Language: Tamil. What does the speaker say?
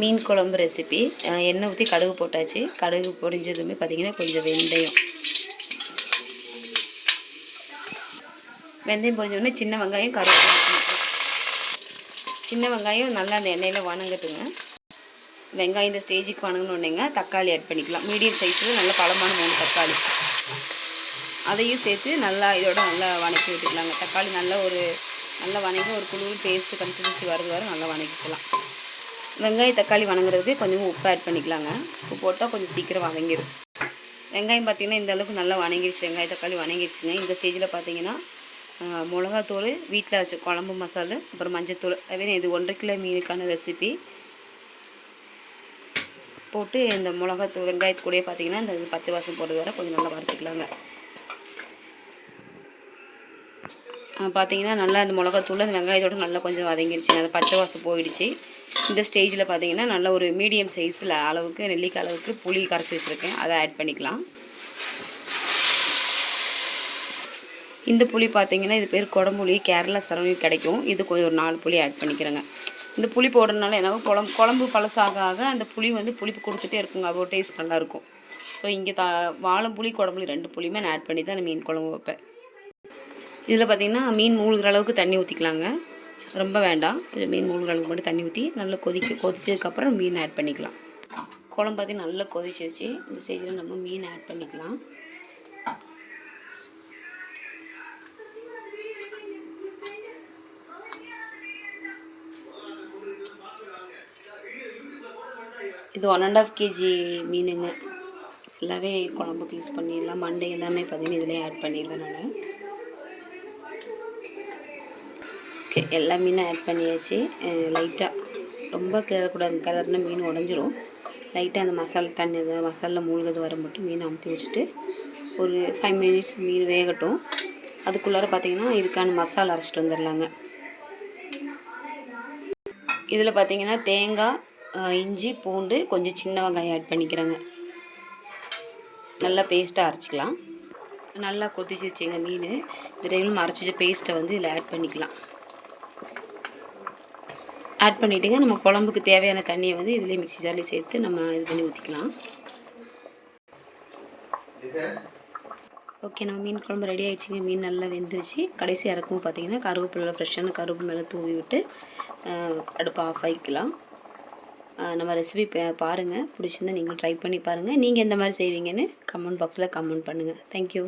மீன் குழம்பு ரெசிபி. எண்ணெய் ஊற்றி கடுகு போட்டாச்சு. கடுகு பொரிஞ்சதுமே பார்த்திங்கன்னா கொஞ்சம் வெந்தயம் பொரிஞ்சோடனே சின்ன வெங்காயம் கருவேப்பிலை. சின்ன வெங்காயம் நல்லா அந்த எண்ணெயில் வணங்கட்டுங்க. வெங்காயம் இந்த ஸ்டேஜுக்கு வணங்கணுன்னேங்க தக்காளி ஆட் பண்ணிக்கலாம். மீடியம் சைஸில் நல்ல பழமான 3 தக்காளி அதையும் சேர்த்து நல்லா இதோட நல்லா வணக்கி விட்டுக்கலாங்க. தக்காளி நல்லா வணங்கி ஒரு குழு பேஸ்ட்டு கன்சிஸ்டன்சி வர நல்லா வணக்கிக்கலாம். வெங்காயம் தக்காளி வணங்குறதுக்கு கொஞ்சம் உப்பு ஆட் பண்ணிக்கலாங்க. உப்பு போட்டால் கொஞ்சம் சீக்கிரம் வதங்கிடும். வெங்காயம் பார்த்திங்கன்னா இந்த அளவுக்கு நல்லா வணங்கிடுச்சு. வெங்காயம் தக்காளி வணங்கிடுச்சுங்க. இந்த ஸ்டேஜில் பார்த்திங்கன்னா மிளகாத்தூள், வீட்டில் வச்ச குழம்பு மசாலா, அப்புறம் மஞ்சத்தூள். அதே இது 1.5 கிலோ மீனுக்கான ரெசிபி போட்டு இந்த மிளகாத்தூள் வெங்காயத்துக்கூடயே பார்த்திங்கன்னா இந்த பச்சை வாசம் போடுறது வர கொஞ்சம் நல்லா வறுத்துக்கலாங்க. பார்த்திங்கன்னா நல்லா அந்த மிளகாத்தூள் அந்த வெங்காயத்தோடு நல்லா கொஞ்சம் வதங்கிடுச்சுங்க. அந்த பச்சை வாசம் போயிடுச்சு. இந்த ஸ்டேஜில் பார்த்திங்கன்னா நல்ல ஒரு மீடியம் சைஸில் அளவுக்கு நெல்லிக்காய் அளவுக்கு புளி கரைச்சி வச்சுருக்கேன். அதை ஆட் பண்ணிக்கலாம். இந்த புளி பார்த்திங்கன்னா இது பேர் குடம்புளி, கேரளா சரவணி கிடைக்கும். இது கொஞ்சம் ஒரு 4 புளி ஆட் பண்ணிக்கிறேங்க. இந்த புளி போடுறதுனால என்ன குழம்பு பழசாக அந்த புளி புளிப்பு கொடுத்துட்டே இருக்குங்க. அது ஒரு டேஸ்ட் நல்லாயிருக்கும். ஸோ இங்கே வாழைப்புளி குடம்புளி 2 புளியுமே நான் ஆட் பண்ணி தான் அந்த மீன் குழம்பு வைப்பேன். இதில் பார்த்திங்கன்னா மீன் மூழ்கிற அளவுக்கு தண்ணி ஊற்றிக்கலாங்க. ரொம்ப வேண்டாம், கொஞ்சம் மீன் மூழ்கிற அளவுக்கு மட்டும் தண்ணி ஊற்றி நல்லா கொதிச்சதுக்கப்புறம் மீன் ஆட் பண்ணிக்கலாம். குழம்பு பார்த்திங்கன்னா நல்லா கொதிச்சிருச்சு. இந்த ஸ்டேஜில் நம்ம மீன் ஆட் பண்ணிக்கலாம். இது 1.5 kg மீனுங்க. ஃபுல்லாகவே குழம்புக்கு யூஸ் பண்ணிடலாம். மண்டை எல்லாமே பார்த்திங்கன்னா இதிலே ஆட் பண்ணிடலாம். நான் ஓகே, எல்லா மீனும் ஆட் பண்ணியாச்சு. லைட்டாக ரொம்ப கிளறக்கூடாது, கிளறுனா மீன் உடஞ்சிரும். லைட்டாக அந்த மசாலில் மூழ்கிறது வர மட்டும் மீனை அமுத்தி வச்சுட்டு ஒரு 5 மினிட்ஸ் மீன் வேகட்டும். அதுக்குள்ளார பார்த்திங்கன்னா இதுக்கான மசாலா அரைச்சிட்டு வந்துடலாங்க. இதில் பார்த்திங்கன்னா தேங்காய், இஞ்சி, பூண்டு, கொஞ்சம் சின்ன வெங்காயம் ஆட் பண்ணிக்கிறேங்க. நல்லா பேஸ்ட்டாக அரைச்சிக்கலாம். நல்லா கொதிச்சிருச்சுங்க மீன். இந்த டைமில் அரைச்சி வச்ச பேஸ்ட்டை இதில் ஆட் பண்ணிக்கலாம். ஆட் பண்ணிவிட்டுங்க நம்ம குழம்புக்கு தேவையான தண்ணியை இதிலே மிக்ஸி ஜார்லேயே சேர்த்து நம்ம இது பண்ணி ஊற்றிக்கலாம். ஓகே, நம்ம மீன் குழம்பு ரெடி ஆகிடுச்சிங்க. மீன் நல்லா வெந்துருச்சு. கடைசி இறக்கும் பார்த்திங்கன்னா கருவேப்பிலை, ஃப்ரெஷ்ஷான கருவேப்பிலை மேலே தூவி விட்டு அடுப்பை ஆஃப் ஆகிக்கலாம். நம்ம ரெசிபி பாருங்கள். பிடிச்சிருந்தா நீங்களும் ட்ரை பண்ணி பாருங்கள். நீங்கள் எந்த மாதிரி செய்வீங்கன்னு கமெண்ட் பாக்ஸில் கமெண்ட் பண்ணுங்கள். தேங்க்யூ.